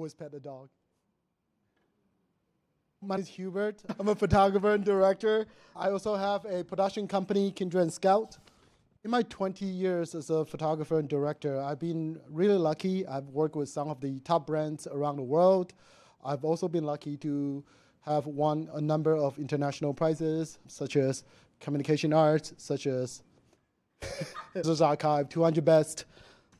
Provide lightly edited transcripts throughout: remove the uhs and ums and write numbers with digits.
always pet a dog. My name is Hubert. I'm a photographer and director. I also have a production company, Kindred and Scout. In my 20 years as a photographer and director, I've been really lucky. I've worked with some of the top brands around the world. I've also been lucky to have won a number of international prizes, such as Communication Arts, such as Business Archive 200 Best.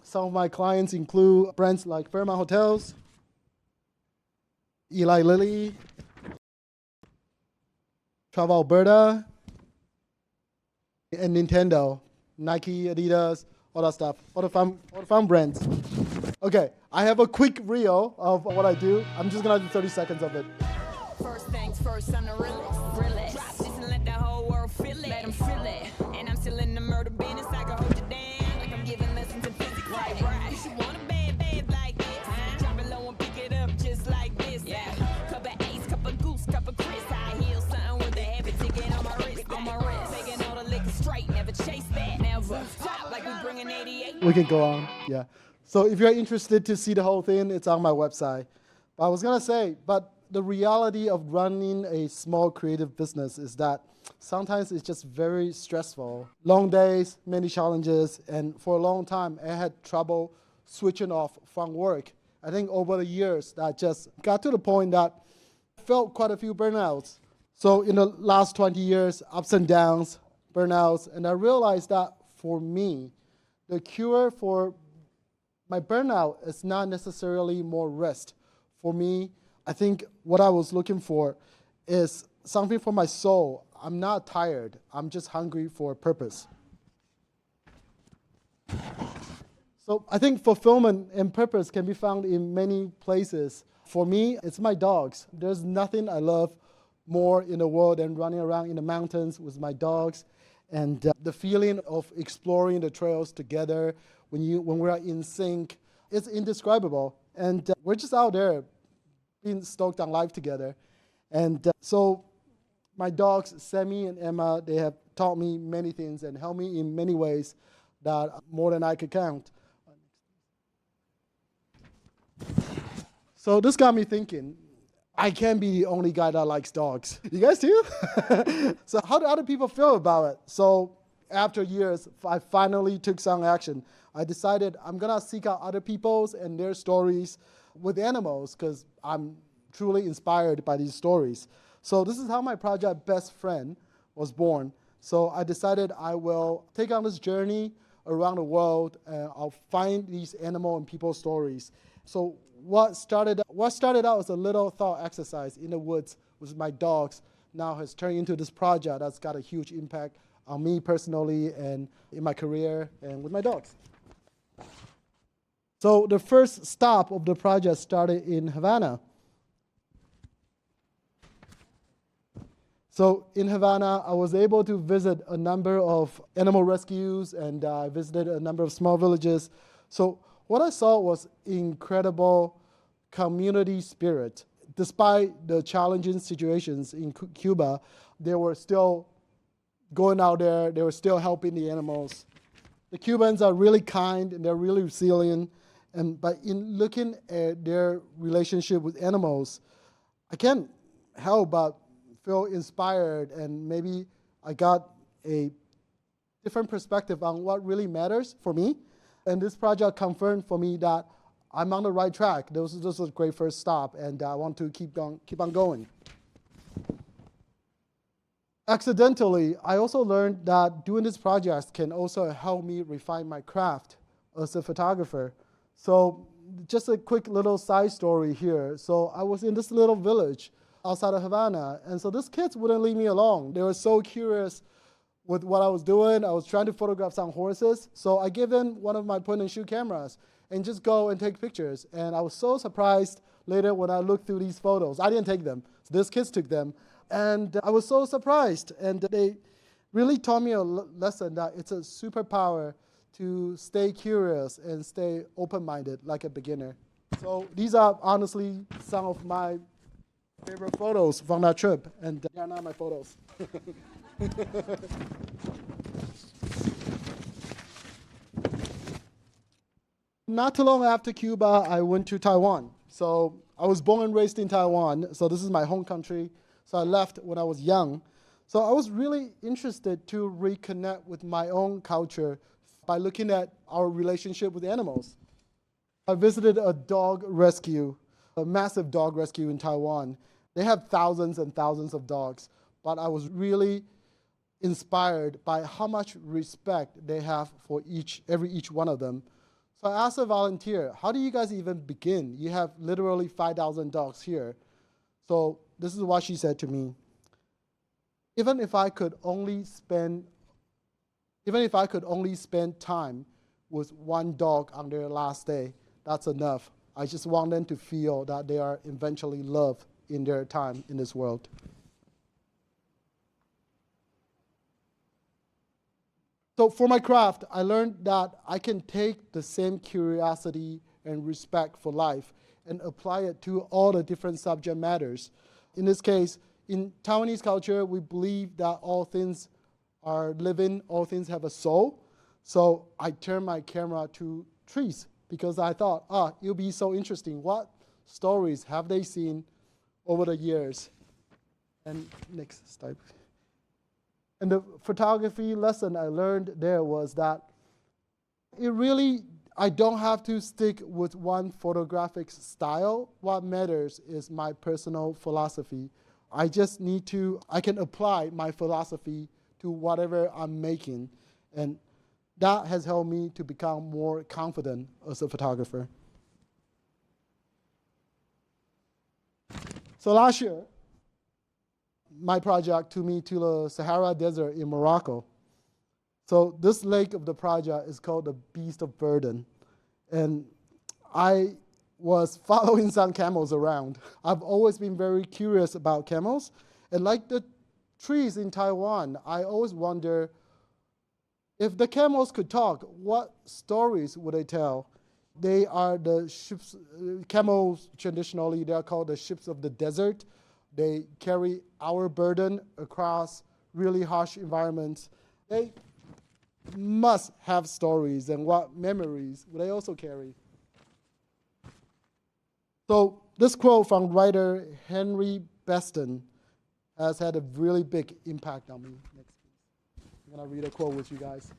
Some of my clients include brands like Fairmont Hotels, Eli Lilly, Travel Alberta, and Nintendo, Nike, Adidas, all that stuff, all the fun brands. Okay, I have a quick reel of what I do. I'm just gonna do 30 seconds of it. First things first, I'm the realest. Drop this and let the whole world feel it. Let them feel it. And I'm still in the murder business. I can hold you down like I'm giving lessons in physics. Right. You should want a bad like this. Drop it low and pick it up just like this. Yeah. Cup of Ace, cup of Goose, cup of Chris. High heels, something with a heavy ticket on my wrist. Taking all the liquor straight, never chase that. Never stop like we bringing 88. We can go on, yeah. So if you're interested to see the whole thing, it's on my website. But I was gonna say, but the reality of running a small creative business is that sometimes it's just very stressful. Long days, many challenges, and for a long time, I had trouble switching off from work. I think over the years, that just got to the point that I felt quite a few burnouts. So in the last 20 years, ups and downs, burnouts, and I realized that for me, the cure for my burnout is not necessarily more rest. For me, I think what I was looking for is something for my soul. I'm not tired. I'm just hungry for a purpose. So I think fulfillment and purpose can be found in many places. For me, it's my dogs. There's nothing I love more in the world than running around in the mountains with my dogs. And the feeling of exploring the trails together when we're in sync, it's indescribable. And we're just out there being stoked on life together. And so my dogs, Sammy and Emma, they have taught me many things and helped me in many ways that more than I could count. So this got me thinking, I can't be the only guy that likes dogs. You guys too? So how do other people feel about it? So after years, I finally took some action. I decided I'm gonna seek out other people's and their stories with animals because I'm truly inspired by these stories. So this is how my project Best Friend was born. So I decided I will take on this journey around the world and I'll find these animal and people stories. So what started out as a little thought exercise in the woods with my dogs now has turned into this project that's got a huge impact on me personally and in my career and with my dogs. So the first stop of the project started in Havana. So in Havana, I was able to visit a number of animal rescues and I visited a number of small villages. So what I saw was incredible community spirit. Despite the challenging situations in Cuba, they were still going out there, they were still helping the animals. The Cubans are really kind and they're really resilient. But in looking at their relationship with animals, I can't help but feel inspired and maybe I got a different perspective on what really matters for me. And this project confirmed for me that I'm on the right track. This was a great first stop and I want to keep on going. Accidentally, I also learned that doing this project can also help me refine my craft as a photographer. So just a quick little side story here. So I was in this little village outside of Havana, and so these kids wouldn't leave me alone. They were so curious with what I was doing. I was trying to photograph some horses, so I gave them one of my point-and-shoot cameras and just go and take pictures. And I was so surprised later when I looked through these photos. I didn't take them. So these kids took them. And I was so surprised. And they really taught me a lesson that it's a superpower to stay curious and stay open-minded like a beginner. So these are honestly some of my favorite photos from that trip, and they are not my photos. Not too long after Cuba, I went to Taiwan. So I was born and raised in Taiwan, so this is my home country. So I left when I was young. So I was really interested to reconnect with my own culture by looking at our relationship with animals. I visited a dog rescue, a massive dog rescue in Taiwan. They have thousands and thousands of dogs, but I was really inspired by how much respect they have for each one of them. So I asked a volunteer, how do you guys even begin? You have literally 5,000 dogs here. So this is what she said to me. Even if I could only spend time with one dog on their last day, that's enough. I just want them to feel that they are eventually loved in their time in this world. So for my craft, I learned that I can take the same curiosity and respect for life and apply it to all the different subject matters. In this case, in Taiwanese culture, we believe that all things are living, all things have a soul. So I turned my camera to trees because I thought, it'll be so interesting. What stories have they seen over the years? And next slide. And the photography lesson I learned there was that I don't have to stick with one photographic style. What matters is my personal philosophy. I can apply my philosophy to whatever I'm making. And that has helped me to become more confident as a photographer. So last year, my project took me to the Sahara Desert in Morocco. So this leg of the project is called the Beast of Burden. And I was following some camels around. I've always been very curious about camels. And like the trees in Taiwan, I always wonder, if the camels could talk, what stories would they tell? They are the ships, camels traditionally, they are called the ships of the desert. They carry our burden across really harsh environments. They must have stories, and what memories would they also carry? So this quote from writer Henry Beston has had a really big impact on me. Next, please. I'm going to read a quote with you guys.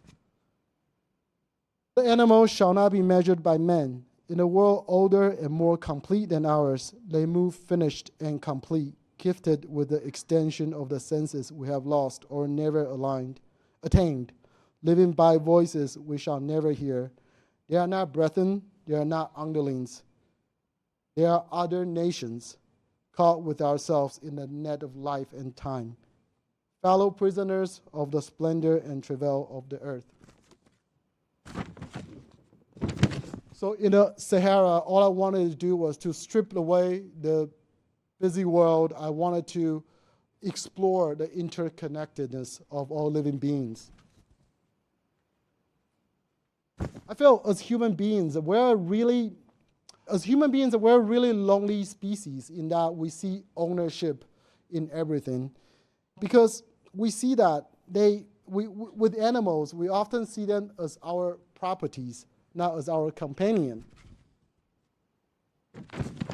The animals shall not be measured by men. In a world older and more complete than ours, they move finished and complete, gifted with the extension of the senses we have lost or never attained, living by voices we shall never hear. They are not brethren, they are not underlings. They are other nations, caught with ourselves in the net of life and time, fellow prisoners of the splendor and travail of the earth. So in the Sahara, all I wanted to do was to strip away the busy world. I wanted to explore the interconnectedness of all living beings. I feel as human beings, we're a really lonely species in that we see ownership in everything. Because we see that with animals, we often see them as our properties, not as our companion.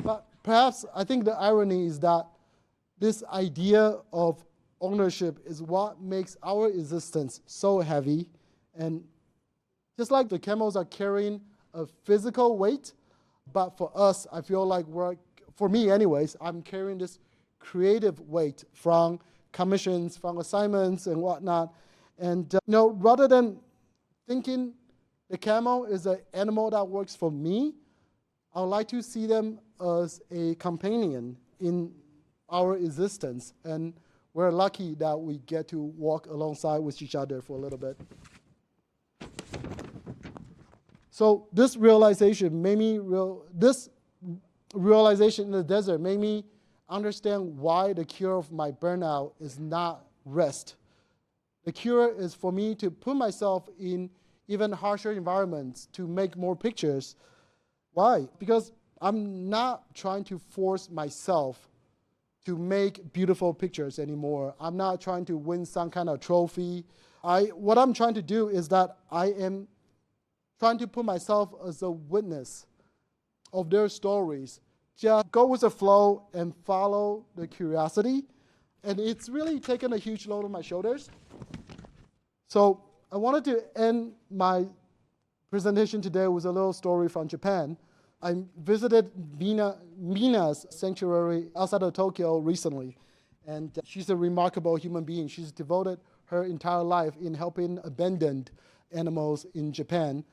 But perhaps I think the irony is that this idea of ownership is what makes our existence so heavy. And just like the camels are carrying a physical weight, but for us, I feel like for me anyways, I'm carrying this creative weight from commissions, from assignments and whatnot. And rather than thinking the camel is an animal that works for me, I would like to see them as a companion in our existence. And we're lucky that we get to walk alongside with each other for a little bit. So this realization in the desert made me understand why the cure of my burnout is not rest. The cure is for me to put myself in even harsher environments to make more pictures. Why? Because I'm not trying to force myself to make beautiful pictures anymore. I'm not trying to win some kind of trophy. What I'm trying to do is that I am trying to put myself as a witness of their stories just go with the flow and follow the curiosity. And it's really taken a huge load on my shoulders. So I wanted to end my presentation today with a little story from Japan. I visited Mina's sanctuary outside of Tokyo recently. And she's a remarkable human being. She's devoted her entire life in helping abandoned animals in Japan,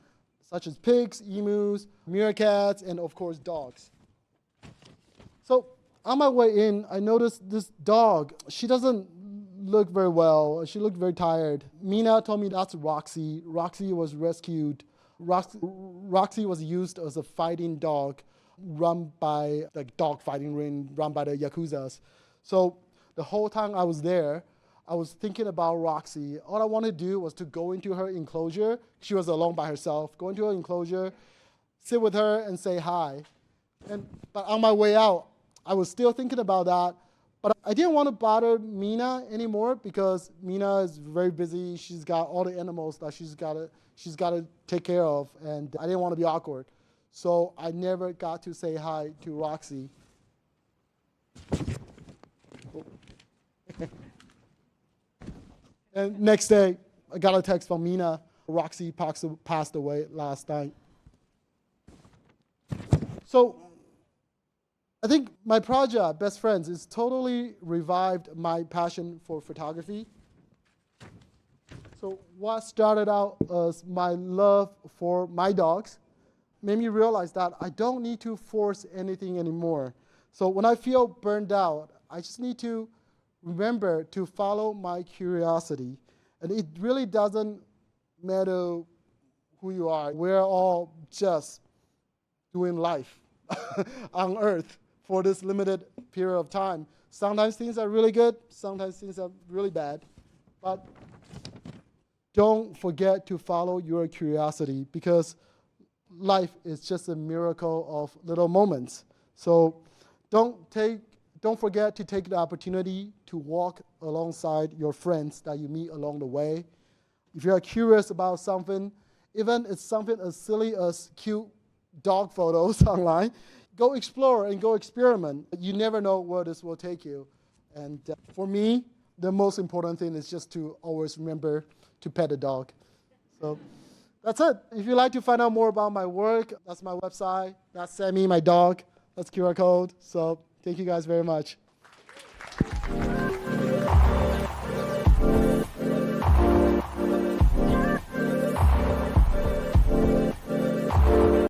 such as pigs, emus, meerkats, and of course dogs. So on my way in, I noticed this dog. She doesn't look very well. She looked very tired. Mina told me that's Roxy. Roxy was rescued. Roxy was used as a fighting dog run by the dog fighting ring run by the Yakuzas. So the whole time I was there, I was thinking about Roxy. All I wanted to do was to go into her enclosure. She was alone by herself. Go into her enclosure, sit with her, and say hi. But on my way out, I was still thinking about that. But I didn't want to bother Mina anymore because Mina is very busy. She's got all the animals that she's got to take care of, and I didn't want to be awkward. So I never got to say hi to Roxy. And next day, I got a text from Mina. Roxy passed away last night. So I think my project, Best Friends, has totally revived my passion for photography. So what started out as my love for my dogs made me realize that I don't need to force anything anymore. So when I feel burned out, I just need to remember to follow my curiosity. And it really doesn't matter who you are. We're all just doing life on Earth for this limited period of time. Sometimes things are really good, sometimes things are really bad. But don't forget to follow your curiosity because life is just a miracle of little moments. So don't forget to take the opportunity to walk alongside your friends that you meet along the way. If you are curious about something, even if it's something as silly as cute dog photos online, go explore and go experiment. You never know where this will take you. And for me, the most important thing is just to always remember to pet a dog. So that's it. If you'd like to find out more about my work, that's my website. That's Sammy, my dog. That's QR code. So thank you guys very much.